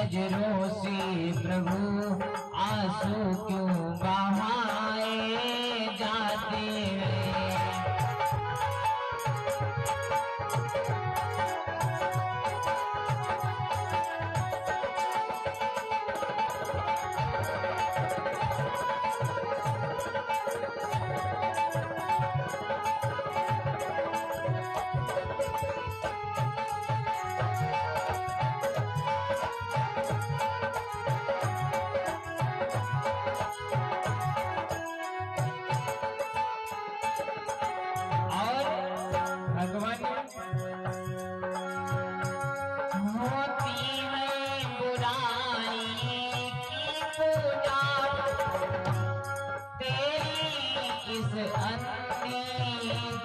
नजरों से प्रभु आंसू क्यों बहाए जाते हैं।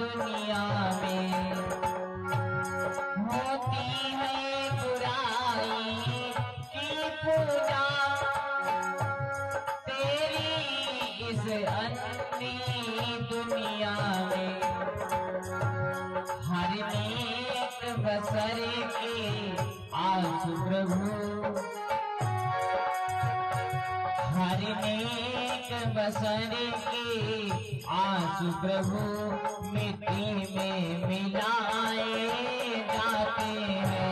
दुनिया में होती है बुराई की पूजा, तेरी इस अन्नी दुनिया में हर एक बसर के आंसू प्रभु, हर एक बसर के आंसू प्रभु मिट्टी में मिलाए जाते हैं।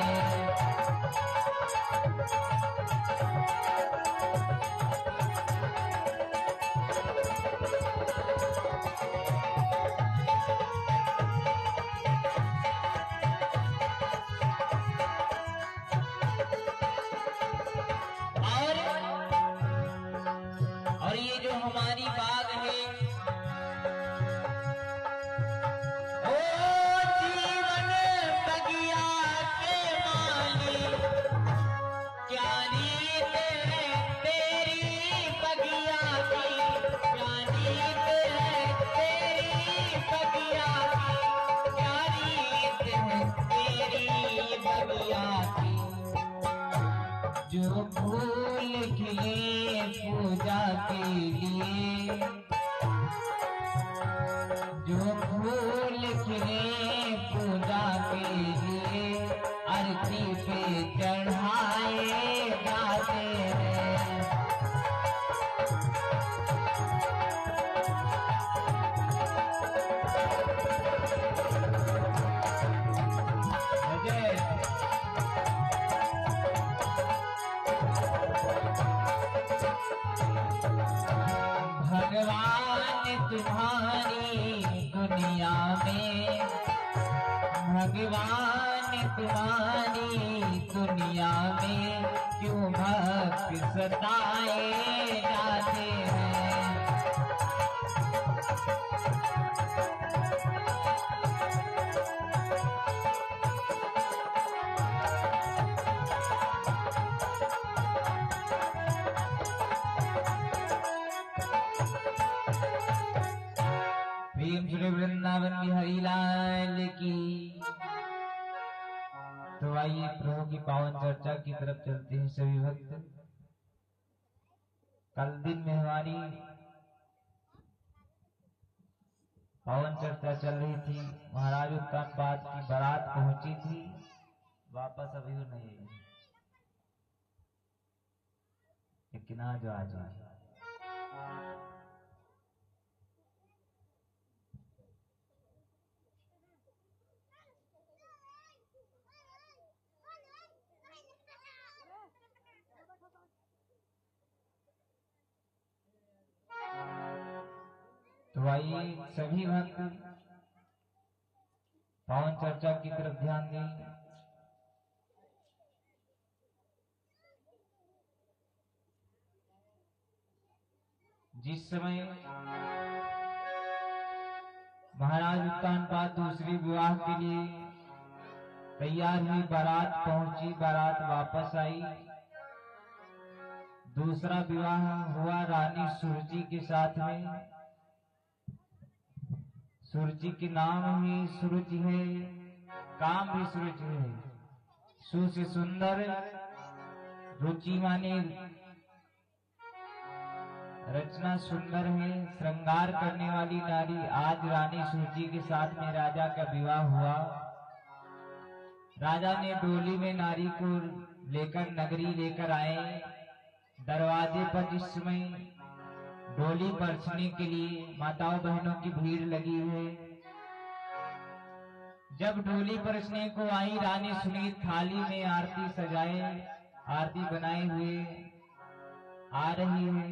और ये जो हमारी बात है, जो फूल खिले पूजा के लिए, जो फूल खिले पूजा के लिए आरती पे चढ़ाए जाते हैं। भगवान तुम्हारी दुनिया में, भगवान तुम्हारी दुनिया में क्यों भक्त सताए जाते हैं। श्री वृंदावन बिहारी लाल की। तो आइए प्रभु की पावन चर्चा की तरफ चलते हैं सभी भक्त। कल दिन में हमारी पावन चर्चा चल रही थी, महाराज उत्तानपाद की बारात पहुंची थी, वापस अभी वो नहीं आई, लेकिन आज आ जाए। तो आइए सभी भक्त पावन चर्चा की तरफ ध्यान दें। जिस समय महाराज उत्तानपाद दूसरी विवाह के लिए तैयार हुई, बारात पहुंची, बारात वापस आई, दूसरा विवाह हुआ रानी सुरजी के साथ में। सुरजी के नाम ही सूरज है, काम भी सूरज है। सु से सुंदर, रुचि माने रचना सुंदर है, श्रृंगार करने वाली नारी। आज रानी सुरजी के साथ में राजा का विवाह हुआ। राजा ने डोली में नारी को लेकर नगरी लेकर आए। दरवाजे पर जिस समय डोली परछने के लिए माताओं बहनों की भीड़ लगी है, जब डोली परछने को आई, रानी सुनीत थाली में आरती सजाए, आरती बनाए हुए आ रही है।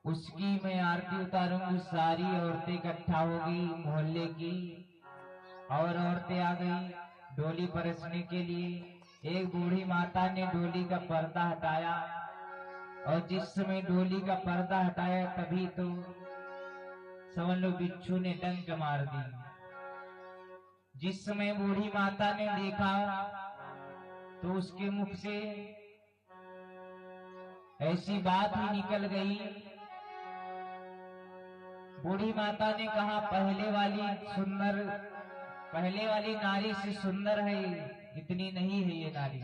उसकी मैं आरती उतारूंगी। सारी औरतें इकट्ठा हो गई मोहल्ले की, और औरतें आ गई डोली परछने के लिए। एक बूढ़ी माता ने डोली का पर्दा हटाया, और जिस समय डोली का पर्दा हटाया तभी तो समझ लो बिच्छू ने डंक मार दी। जिस समय बूढ़ी माता ने देखा तो उसके मुख से ऐसी बात ही निकल गई। बूढ़ी माता ने कहा, पहले वाली नारी से सुंदर है, इतनी नहीं है ये नारी।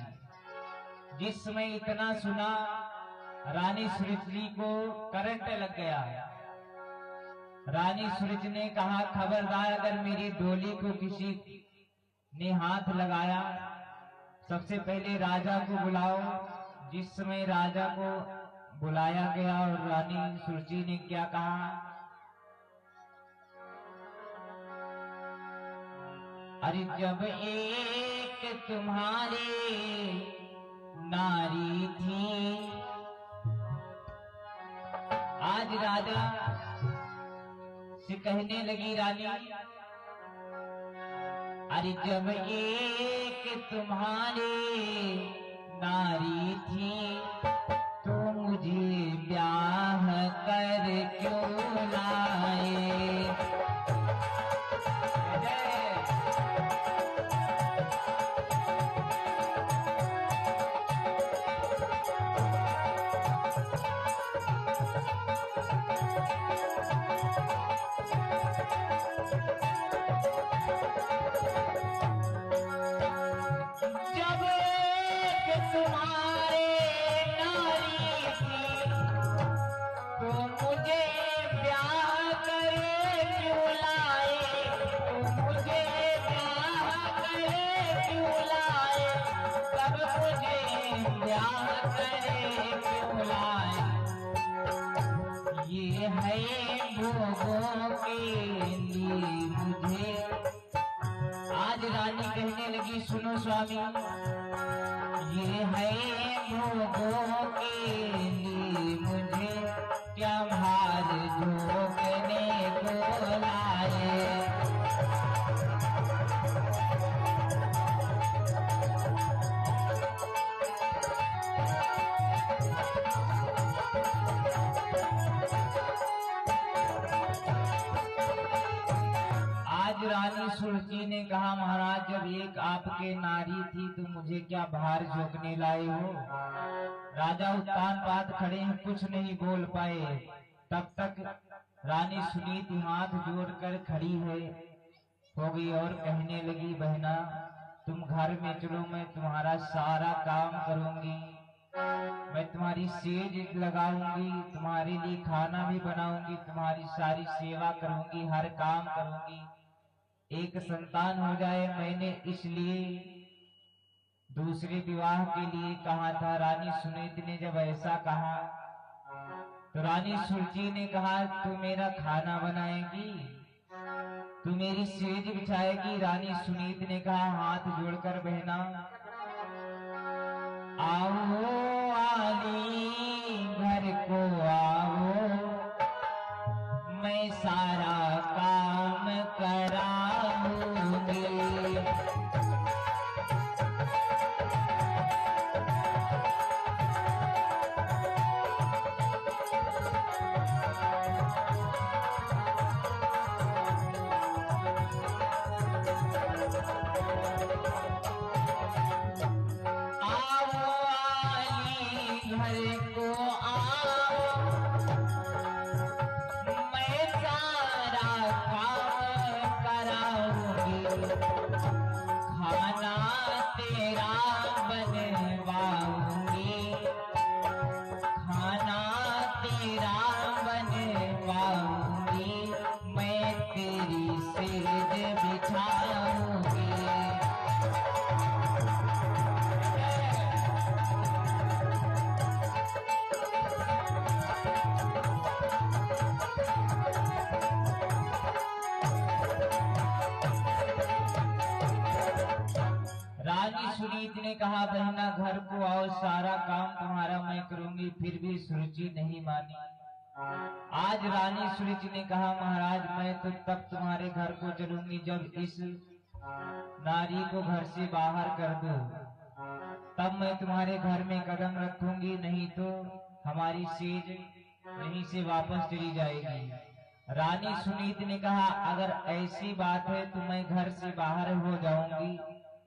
जिस समय इतना सुना, रानी सुरज जी को करंट लग गया। रानी सुरज ने कहा, खबरदार अगर मेरी डोली को किसी ने हाथ लगाया, सबसे पहले राजा को बुलाओ। जिस समय राजा को बुलाया गया और रानी सुरज जी ने क्या कहा, अरे जब एक तुम्हारी नारी थी। आज राजा से कहने लगी रानी, अरे जब एक तुम्हारी नारी थी, तो मुझे ब्याह कर क्यों लाए। ये है भोगों के लिए मुझे। आज रानी कहने लगी, सुनो स्वामी, ये है भोगों के लिए मुझे, क्या भार झोंकने को लाए। रानी सुरजी ने कहा, महाराज जब एक आपके नारी थी तो मुझे क्या भार झोंकने लाए हो। राजा उत्तान पात खड़े हैं, कुछ नहीं बोल पाए। तब तक रानी सुनीत हाथ जोड़कर खड़ी हो गई और कहने लगी, बहना तुम घर में चलो, मैं तुम्हारा सारा काम करूंगी, मैं तुम्हारी सेज लगाऊंगी, तुम्हारे लिए खाना भी बनाऊंगी, तुम्हारी सारी सेवा करूंगी, हर काम करूंगी, एक संतान हो जाए। मैंने इसलिए दूसरे विवाह के लिए कहा था। रानी सुनीत ने जब ऐसा कहा तो रानी सुरजी ने कहा, तू मेरा खाना बनाएगी, तू मेरी सेज बिछाएगी। रानी सुनीत ने कहा, हाथ जोड़कर बहना, आओ आली घर को आओ, मैं सारा काम कराऊंगी। ने कहा बहना घर को आओ, सारा काम तुम्हारा मैं करूंगी, फिर भी सुरुचि नहीं मानी। आज रानी सुरुचि ने कहा महाराज मैं तो तब तुम्हारे घर को चलूंगी जब इस नारी को घर से बाहर कर दो, तब मैं तुम्हारे घर में कदम रखूंगी, नहीं तो हमारी सेज यहीं से वापस चली जाएगी। रानी सुनीत ने कहा अगर ऐसी बात है तो मैं घर से बाहर हो जाऊंगी,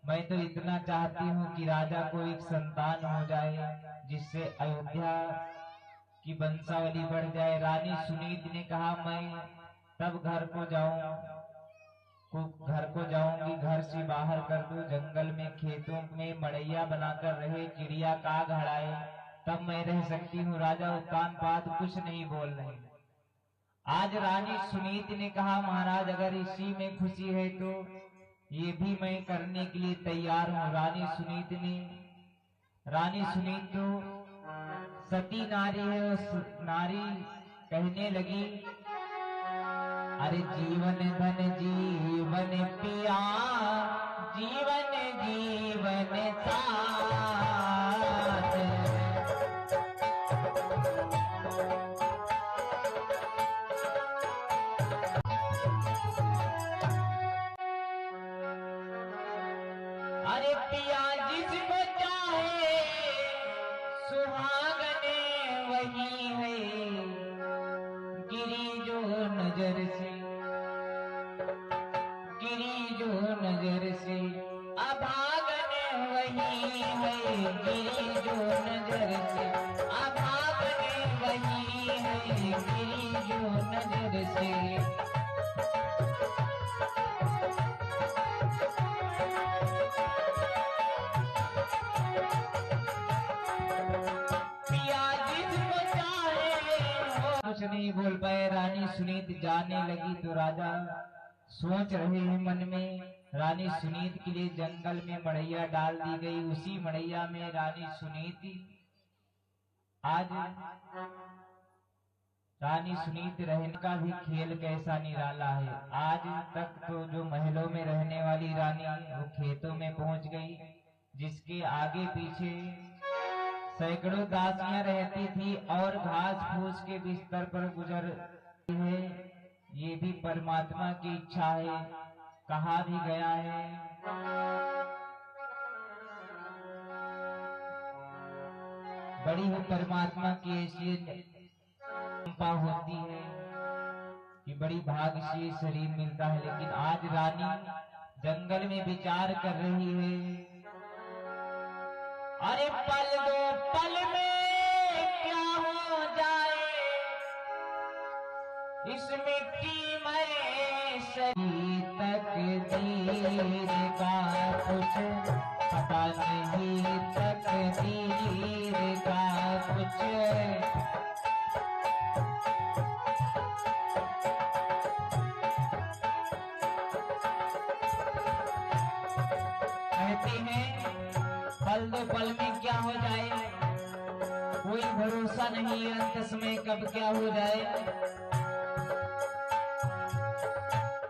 मैं तो इतना चाहती हूँ कि राजा को एक संतान हो जाए जिससे अयोध्या की वंशावली बढ़ जाए। रानी सुनीत ने कहा मैं तब घर को जाऊंगी, घर से बाहर कर दो, जंगल में खेतों में मड़ैया बनाकर रहे, चिड़िया काग हड़ाए, तब मैं रह सकती हूँ। राजा उत्तानपाद कुछ नहीं बोल रहे। आज रानी सुनीत ने कहा महाराज अगर इसी में खुशी है तो ये भी मैं करने के लिए तैयार हूँ। रानी सुनीत तो सती नारी है, उस नारी कहने लगी अरे जीवन धन जीवन पिया, जीवन जीवन साथ, अरे पिया जिसको चाहे सुहागने वही है, गिरी जो नजर से, गिरी जो नजर से अभागने वही है, गिरी जो नजर से अभागने वही है, गिरी जो नजर से। कुछ नहीं बोल पाए। रानी सुनीत जाने लगी तो राजा सोच रहे हैं मन में। रानी सुनीत के लिए जंगल में मड़ैया डाल दी गई, उसी मड़ैया में रानी सुनीत आज रानी सुनीत रहने का भी खेल कैसा निराला है। आज तक तो जो महलों में रहने वाली रानी वो खेतों में पहुंच गई, जिसके आगे पीछे सैकड़ों दासियां रहती थी और घास फूस के बिस्तर पर गुजर है। ये भी परमात्मा की इच्छा है। कहा भी गया है बड़ी ही परमात्मा की ऐसी कृपा होती है कि बड़ी भाग्य से शरीर मिलता है। लेकिन आज रानी जंगल में विचार कर रही है, अरे पल दो पल में क्या हो जाए, इस मिट्टी में सही तकदीर का कुछ पता नहीं, तकदीर का कुछ कहते हैं पल दो पल में क्या हो जाए, कोई भरोसा नहीं अंत समय कब क्या हो जाए।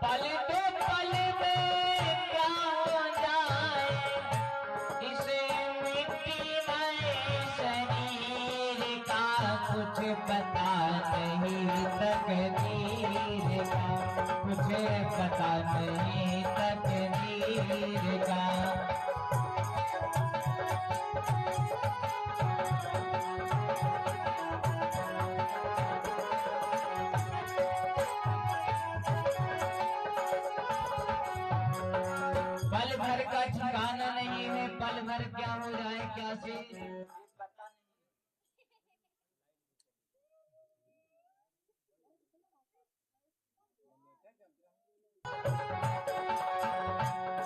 पल दो पल में क्या हो जाए, इसे मिट्टी में शरीर का कुछ पता नहीं, तकदीर का कुछ पता नहीं, तकदीर का। पल भर का ठिकाना नहीं है, पल भर क्या हो जाए क्या से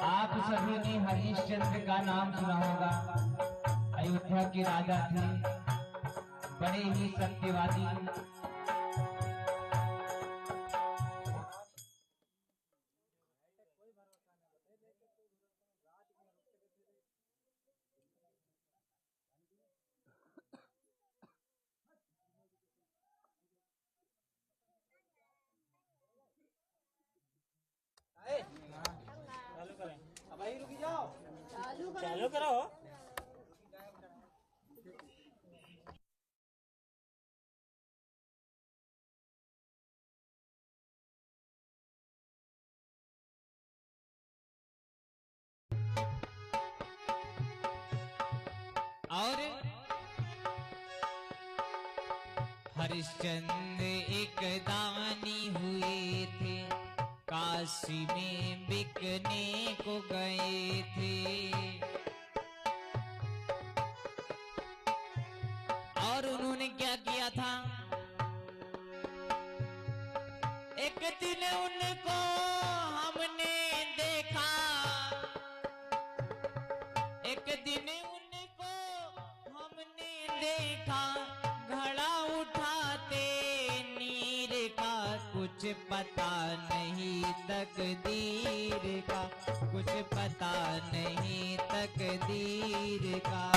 आप सभी ने हरिश्चंद्र का नाम सुना होगा। अयोध्या के राजा थे, बड़े ही सत्यवादी। चालू करो। और हरिश्चंद्र एक दानी हुए थे, काशी में बिकने को गए थे। और उन्होंने क्या किया था, एक दिन उनको हमने देखा, एक दिन उनको हमने देखा, घड़ा उठाते नीर का, कुछ पता नहीं तकदीर का, कुछ पता नहीं तकदीर का।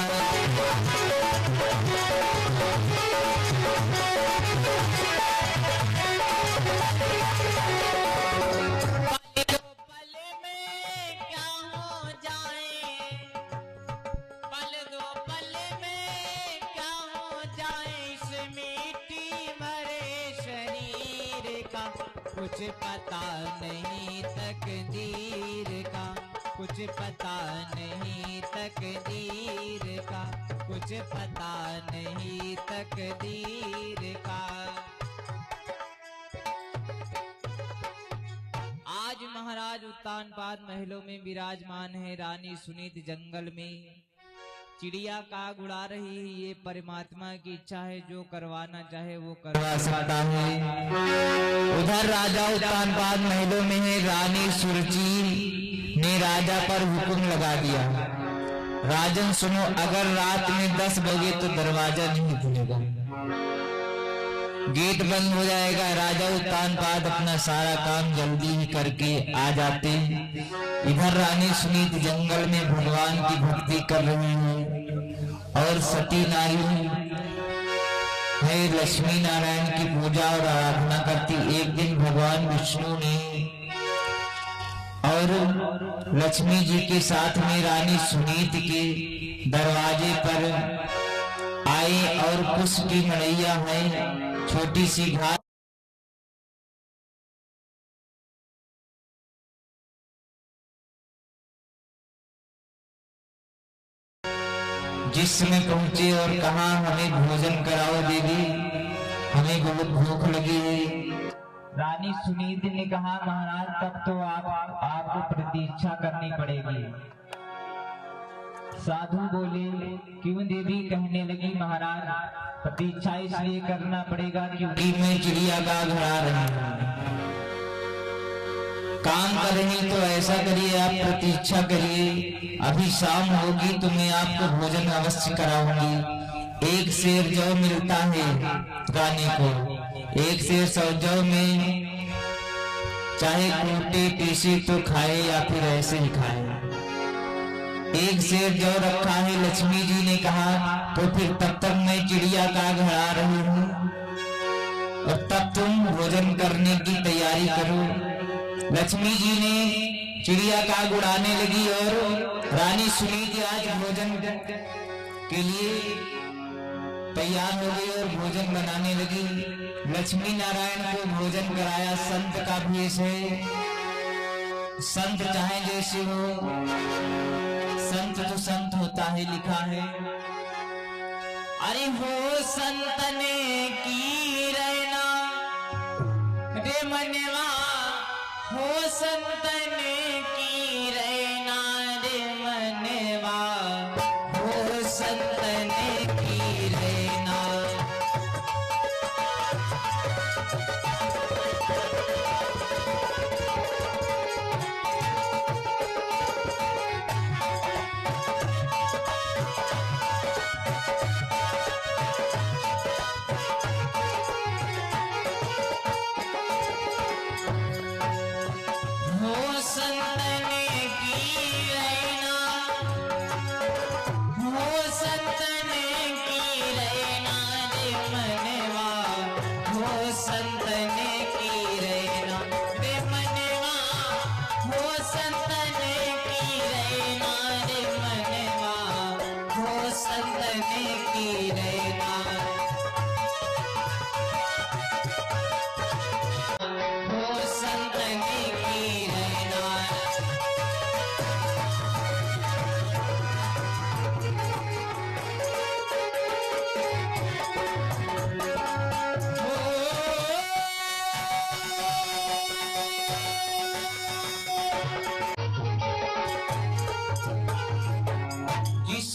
कुछ पता नहीं तकदीर का, कुछ पता नहीं तकदीर का, कुछ पता नहीं तकदीर का। आज महाराज उत्तानपाद महलों में विराजमान है, रानी सुनीति जंगल में चिड़िया काग उड़ा रही है। ये परमात्मा की इच्छा है, जो करवाना चाहे वो करवा सकता है। उधर राजा उत्तानपाद महलों में है, रानी सुरुचि ने राजा पर हुक्म लगा दिया, राजन सुनो, अगर रात में 10 बजे तो दरवाजा नहीं खुलेगा, गेट बंद हो जाएगा। राजा उत्तानपाद अपना सारा काम जल्दी ही करके आ जाते। इधर रानी सुनीति जंगल में भगवान की भक्ति कर रही है और सती नारी है, लक्ष्मी नारायण की पूजा और आराधना करती। एक दिन भगवान विष्णु ने और लक्ष्मी जी के साथ में रानी सुनीति के दरवाजे पर आए और पुष्प की मड़ैया है, छोटी सी घास, जिस समय पहुंचे और कहा हमें भोजन कराओ देवी, हमें बहुत भूख लगी है। रानी सुनीति ने कहा महाराज तब तो आपको प्रतीक्षा करनी पड़ेगी। साधु बोले क्यों देवी? कहने लगी महाराज प्रतीक्षा इसलिए करना पड़ेगा क्योंकि मैं चिड़िया का घड़ा रही हूँ, काम कर रही, तो ऐसा करिए आप प्रतीक्षा करिए, अभी शाम होगी तो मैं आपको भोजन अवश्य कराऊंगी। एक सेर जौ मिलता है रानी को, एक सेर जौ में चाहे कूटे पीसे तो खाए या फिर ऐसे ही खाए। एक सेर जौ रखा है, लक्ष्मी जी ने कहा तो फिर तब तक मैं चिड़िया का घड़ा रही हूँ और तब तुम भोजन करने की तैयारी करो। लक्ष्मी जी ने चिड़िया का उड़ाने लगी और रानी सुनीति आज भोजन के लिए तैयार हो गई और भोजन बनाने लगी। लक्ष्मी नारायण को भोजन कराया। संत का भेष है, संत चाहे जैसे हो, संत तो संत होता है, लिखा है। अरे हो संतने की रहना रे मनवा, हो संतने की रहना रे मनवा, हो संतने की रहना। संतने की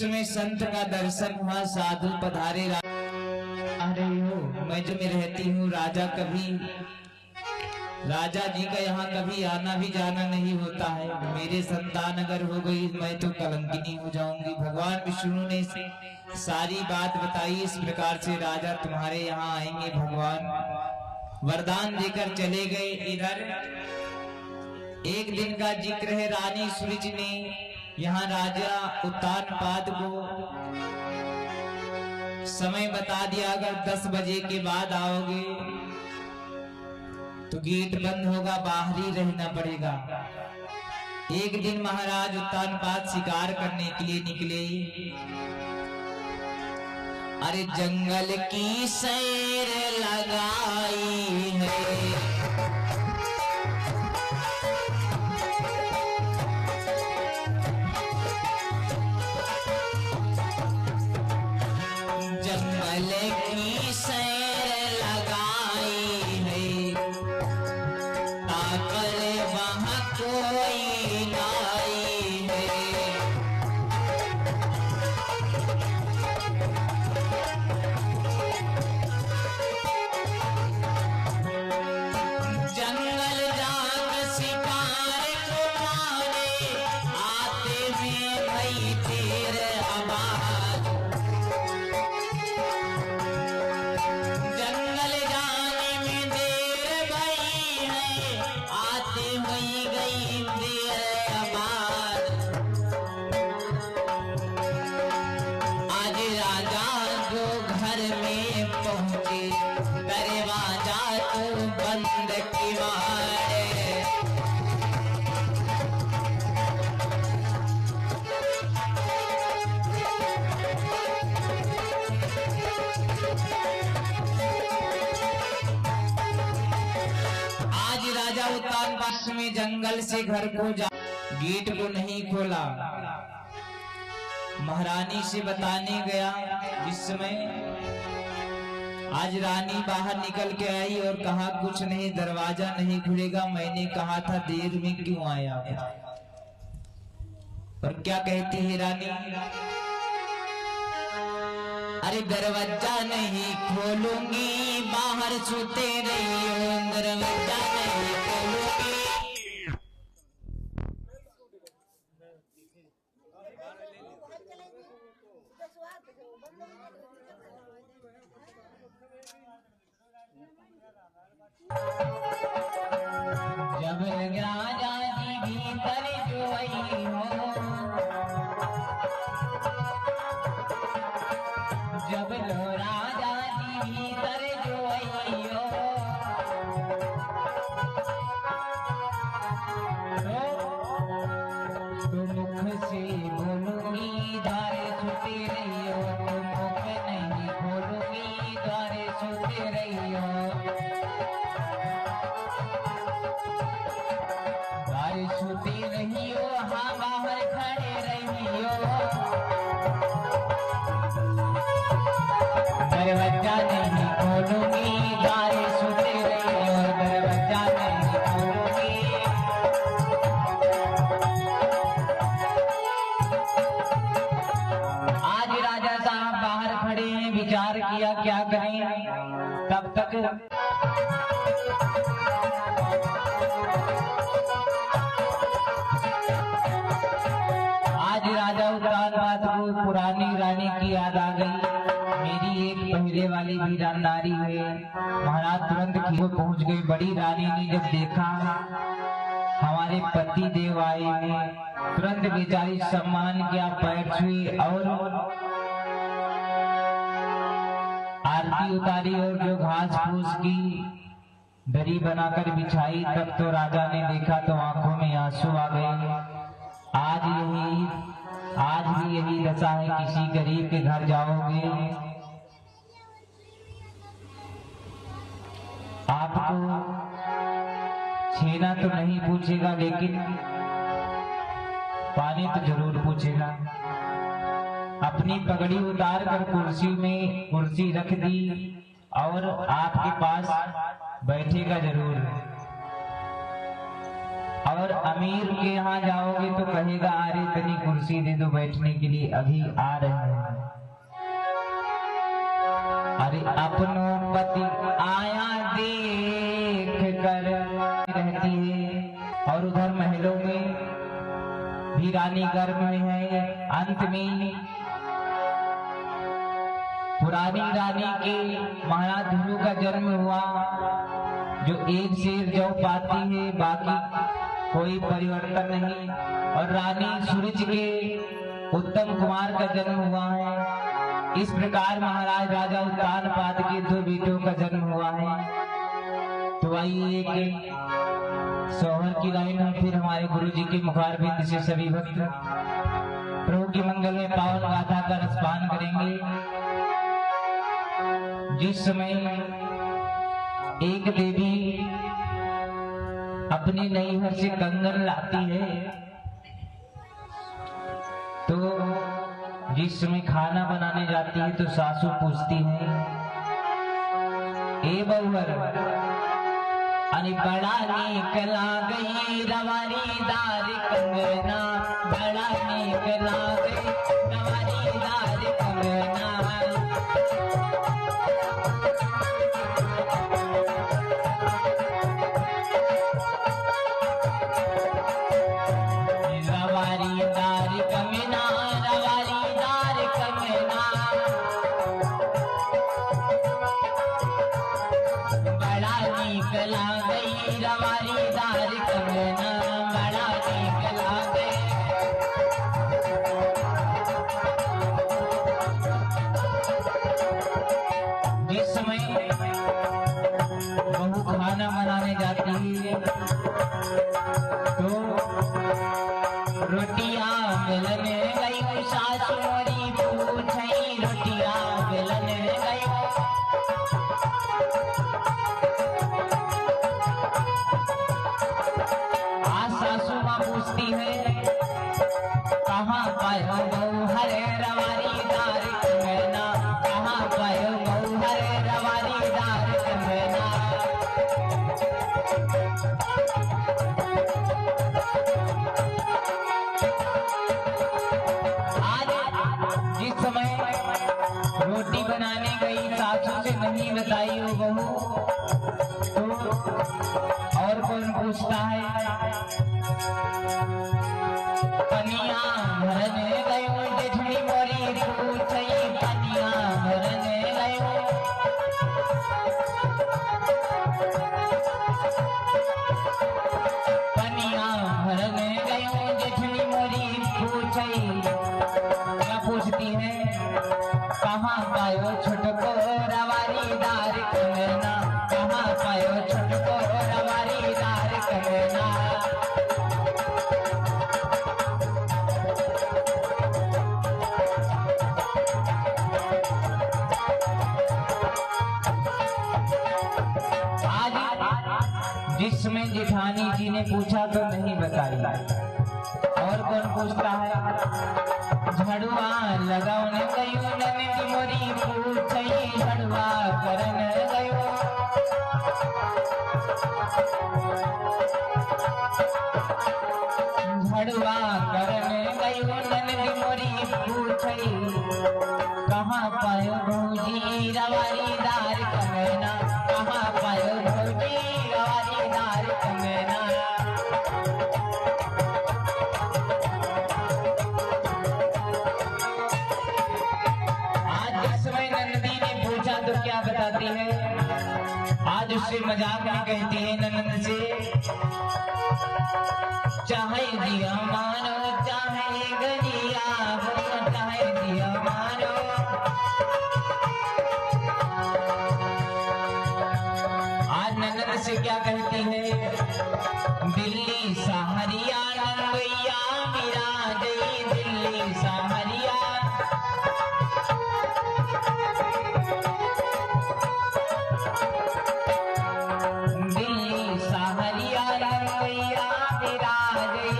समय संत का दर्शन हुआ, साधु पधारे। आ रही हो, मैं जो में रहती हूँ राजा जी का यहाँ कभी आना भी जाना नहीं होता है। मेरे संतान अगर हो गई मैं तो कलंकिनी हो जाऊंगी। भगवान विष्णु ने सारी बात बताई। इस प्रकार से राजा तुम्हारे यहाँ आएंगे। भगवान वरदान देकर चले गए। इधर एक दिन का जिक्र है, रानी सूरज ने यहाँ राजा उत्तानपाद को समय बता दिया, अगर 10 बजे के बाद आओगे तो गेट बंद होगा, बाहर ही रहना पड़ेगा। एक दिन महाराज उत्तानपाद शिकार करने के लिए निकले। अरे जंगल की सैर लगाई है, जंगल की सैर लगाई है, ताकर वहाँ कोई लाई है। जंगल जाग शिकार को मारे, आते में भई तेरे आवाज। जंगल जाने में देर भई है, आते हुई गई देर आवाज। आज राजा जो घर में पहुंचे, दरवाजा तो बंद की मारे। आज राजा उत्तानपाद में जंगल से घर को जा, गेट को नहीं खोला। महारानी से बताने गया। इस समय आज रानी बाहर निकल के आई और कहा कुछ नहीं, दरवाजा नहीं खुलेगा। मैंने कहा था देर में क्यों आया। और क्या कहती है रानी, अरे दरवाजा नहीं खोलूंगी, बाहर सोते रहियो, दरवाजा नहीं खोलूंगी। जब राजा जी भीतर जो आई हो, जब लो राजा जी भीतर जो आई हो, तो मुख से बोलूंगी, द्वारे छूते रहियो, तो मुख नहीं खोलूंगी, द्वारे छूते रहियो। द्वारे छूते रहियो, हाँ बाहर खड़े रहियो, दरवाजा नहीं खोलूंगी, द्वारे छूते रहियो, दरवाजा नहीं खोलूंगी। आज राजा साहब बाहर खड़े हैं, विचार किया क्या करें। तब तक आज राजा उत्तानपाद को पुरानी रानी की याद आ गई। मेरी एक पहले वाली भी नारी है। महाराज तुरंत खीर पहुंच गई। बड़ी रानी ने जब देखा हमारे पति देव आए हैं, तुरंत बेचारी सम्मान किया, पैर छुई और आरती उतारी और जो घास फूस की दरी बनाकर बिछाई। तब तो राजा ने देखा तो आंखों में आंसू आ गए। आज भी यही दशा है, किसी गरीब के घर जाओगे आपको छेना तो नहीं पूछेगा, लेकिन पानी तो जरूर पूछेगा। अपनी पगड़ी उतार कर कुर्सी रख दी और आपके पास बैठेगा जरूर। और अमीर के यहाँ जाओगे तो कहेगा अरे इतनी कुर्सी दे दो बैठने के लिए, अभी आ रहे हैं। अरे अपनों पति आया देख कर रहती है, और उधर महलों में भी रानी गर्भ में है। अंत में पुरानी रानी के महाराज धुलू का जन्म हुआ, जो एक शेर जो पाती है, बाकी कोई परिवर्तन नहीं। और रानी सूरज के उत्तम कुमार का जन्म हुआ है। इस प्रकार महाराज राजा उत्तानपाद के 2 बेटों का जन्म हुआ है। तो आइए एक सोहर की लाइन में फिर हमारे गुरु जी के मुखारबिंद से सभी भक्त प्रभु के मंगल में पावन गाथा का रसपान करेंगे। जिस समय एक देवी अपने नैहर से कंगन लाती है, तो जिस समय खाना बनाने जाती है तो सासू पूछती है, ए बहुवर, अरे बड़ा नीक लागई रवारीदार कंगना, बड़ा नीक लागई रवारीदार कंगना। खाना बनाने जाती है तो रोटियां बेलने गई, सासू मोरी पूछई रोटियां बेलने गई। आज सासू माँ पूछती है, कहाँ पायो बहु हरे रवारीदार कंगना, कहाँ पायो बहु हरे रवारीदार कंगना। जिस समय रोटी बनाने गई सासू से नहीं बताई वो बहू, तो और कौन पूछता है, पनिया भरने गयो जेठनी मोरी पूछई, पनिया भरने गयो। पनिया भरने गयो जेठनी मोरी पूछई, क्या पूछती है, कहाँ पायो छुटको रवारीदार कंगना, कहाँ पायो छुटको रवारीदार कंगना। आज जिसमें जेठानी जी ने पूछा तो नहीं बताई, और कौन पूछता है, झड़ुआ लगाने गयो ननद मोरी पूछई, झड़ुआ करने गयो। झड़ुआ करने गयो ननद मोरी पूछई, कहाँ पायो भौजी रवारीदार कंगना, कहाँ पायो भौजी रवारीदार कंगना। तो क्या बताती है, आज उससे मजाक में कहती है ननद से, चाहे दिया मानो चाहे गरिया हो, चाहे दिया मानो। आज ननद से क्या कहती है, दिल्ली सहरिया नंगैया मेरा जई, दिल्ली सहरिया। दिल्ली सहरिया रंगैया मेरा जई,